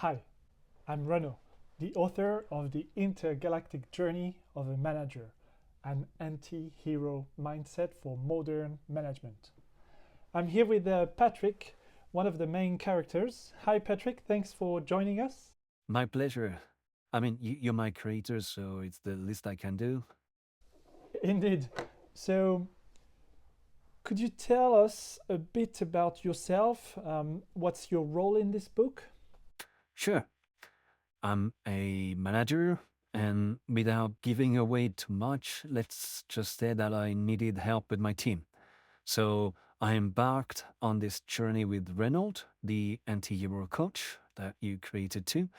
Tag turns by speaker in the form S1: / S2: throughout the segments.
S1: Hi, I'm Renaud, the author of The Intergalactic Journey of a Manager, an anti-hero mindset for modern management. I'm here with Patrick, one of the main characters. Hi, Patrick, thanks for joining us.
S2: My pleasure. I mean, you're my creator, so it's the least I can do.
S1: Indeed. So, could you tell us a bit about yourself? What's your role in this book?
S2: Sure, I'm a manager, and without giving away too much, let's just say that I needed help with my team. So I embarked on this journey with Renaud, the anti hero coach that you created too,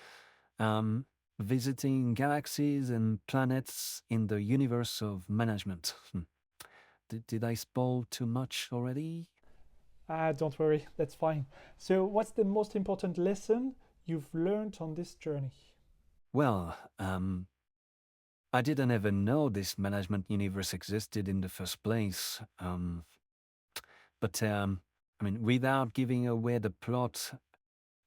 S2: um, visiting galaxies and planets in the universe of management. Did I spoil too much already?
S1: Don't worry, that's fine. So, what's the most important lesson you've learned on this journey?
S2: Well, I didn't even know this management universe existed in the first place. But I mean, without giving away the plot,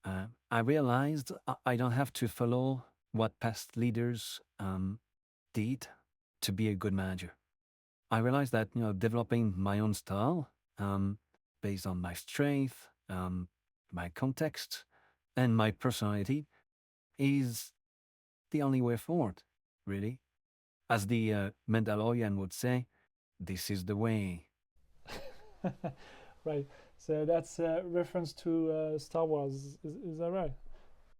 S2: I realized I don't have to follow what past leaders did to be a good manager. I realized that developing my own style based on my strength, my context, and my personality is the only way forward. Really, as the Mandalorian would say, this is the way.
S1: Right. So that's a reference to Star Wars. Is that right?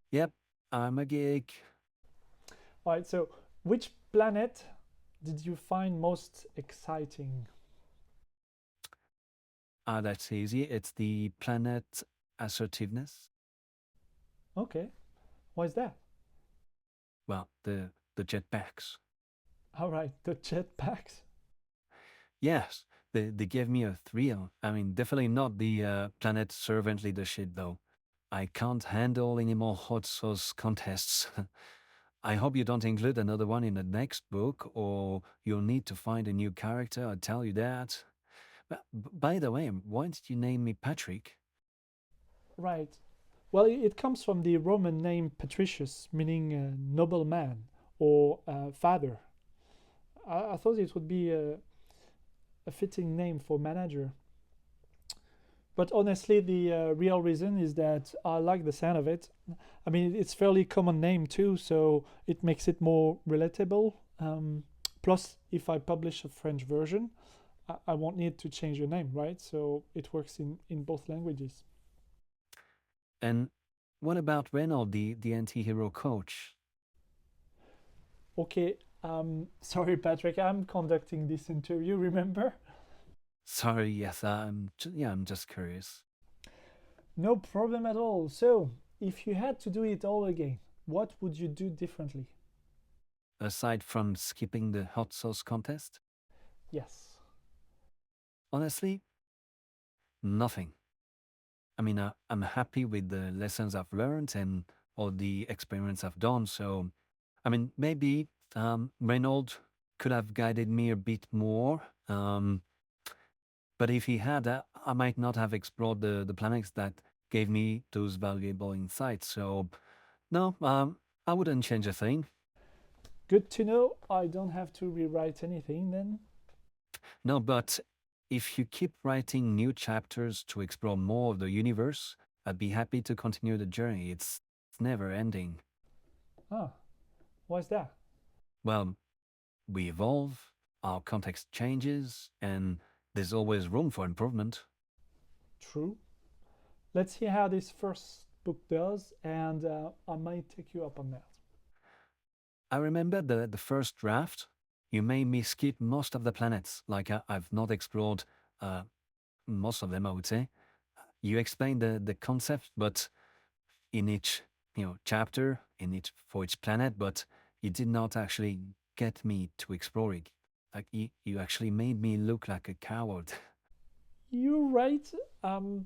S2: Yep, I'm a geek.
S1: All right. So which planet did you find most exciting?
S2: Ah, that's easy. It's the planet assertiveness.
S1: Okay. Why is that?
S2: Well, the jetpacks.
S1: All right. The jetpacks.
S2: Yes, they gave me a thrill. I mean, definitely not the planet servant leadership, though. I can't handle any more hot sauce contests. I hope you don't include another one in the next book, or you'll need to find a new character. I tell you that. By the way, why did you name me Patrick?
S1: Right. Well, it comes from the Roman name Patricius, meaning nobleman or father. I thought it would be a fitting name for manager. But honestly, the real reason is that I like the sound of it. I mean, it's fairly common name too, so it makes it more relatable. Plus, if I publish a French version, I won't need to change your name, right? So it works in both languages.
S2: And what about Renaud, the anti-hero coach?
S1: Okay, sorry, Patrick, I'm conducting this interview, remember?
S2: Sorry, yes, I'm just curious.
S1: No problem at all. So, if you had to do it all again, what would you do differently?
S2: Aside from skipping the hot sauce contest,
S1: Yes.
S2: honestly, nothing. I mean, I'm happy with the lessons I've learned and all the experiments I've done. So, I mean, maybe Reynolds could have guided me a bit more. But if he had, I might not have explored the planets that gave me those valuable insights. So, no, I wouldn't change a thing.
S1: Good to know. I don't have to rewrite anything then.
S2: No, but if you keep writing new chapters to explore more of the universe, I'd be happy to continue the journey. It's never ending.
S1: Ah, why's that?
S2: Well, we evolve, our context changes, and there's always room for improvement.
S1: True. Let's see how this first book does, and I might take you up on that.
S2: I remember the first draft, you made me skip most of the planets, like I've not explored uh, most of them, I would say. You explained the concept, but in each chapter, in each for each planet, but you did not actually get me to explore it. Like you actually made me look like a coward.
S1: You're right. Um,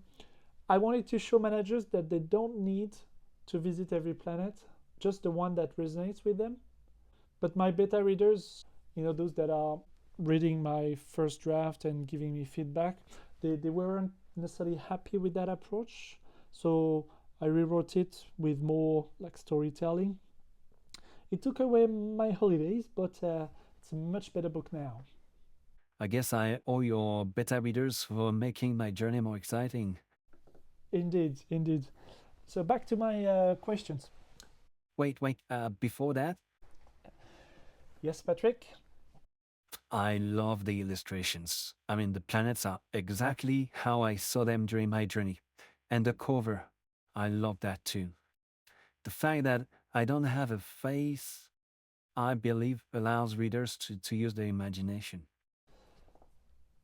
S1: I wanted to show managers that they don't need to visit every planet, just the one that resonates with them. But my beta readers, those that are reading my first draft and giving me feedback, they weren't necessarily happy with that approach. So I rewrote it with more like storytelling. It took away my holidays, but it's a much better book now.
S2: I guess I owe your beta readers for making my journey more exciting.
S1: Indeed, indeed. So back to my questions.
S2: Wait, before that,
S1: Yes, Patrick?
S2: I love the illustrations. I mean, the planets are exactly how I saw them during my journey. And the cover, I love that too. The fact that I don't have a face, I believe, allows readers to use their imagination.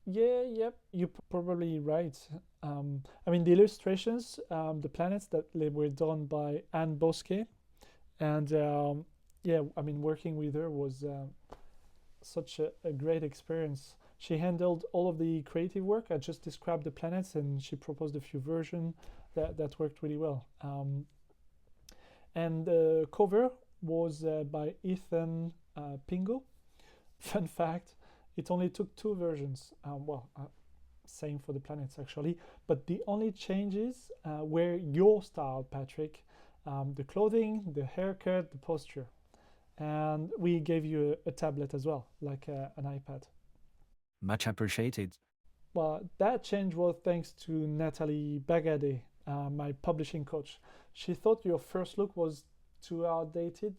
S1: Yeah, yep, you're probably right. I mean, the illustrations, the planets that they were done by Anne Bosquet, and yeah, I mean, working with her was such a great experience. She handled all of the creative work. I just described the planets, and she proposed a few versions that worked really well. And the cover was by Ethan Pingo. Fun fact: it only took two versions. Same for the planets actually, but the only changes were your style, Patrick. The clothing, the haircut, the posture, and we gave you a tablet as well, like an iPad.
S2: Much appreciated.
S1: Well, that change was thanks to Natalie Bagade, my publishing coach. She thought your first look was too outdated.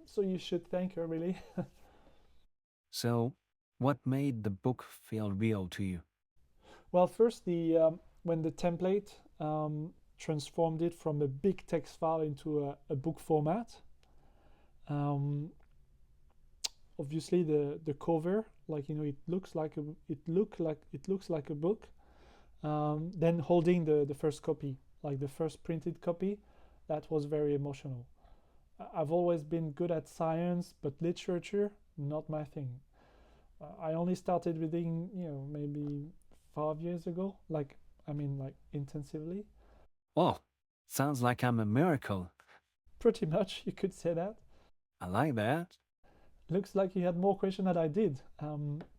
S1: So you should thank her, really.
S2: So, what made the book feel real to you?
S1: Well, first, the when the template transformed it from a big text file into a book format. Um, Obviously, the cover, like it looks like it looks like a book. Then holding the first copy, like the first printed copy, that was very emotional. I've always been good at science, but literature, not my thing. I only started reading, maybe 5 years ago. Like intensively.
S2: Oh, sounds like I'm a miracle.
S1: Pretty much, you could say that.
S2: I like that.
S1: Looks like you had more questions than I did.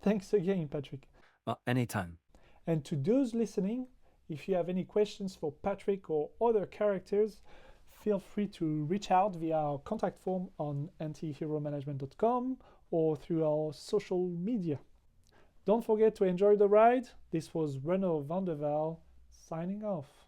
S1: Thanks again, Patrick.
S2: Well, anytime.
S1: And to those listening, if you have any questions for Patrick or other characters, feel free to reach out via our contact form on antiheromanagement.com or through our social media. Don't forget to enjoy the ride. This was Renaud Vandewalle signing off.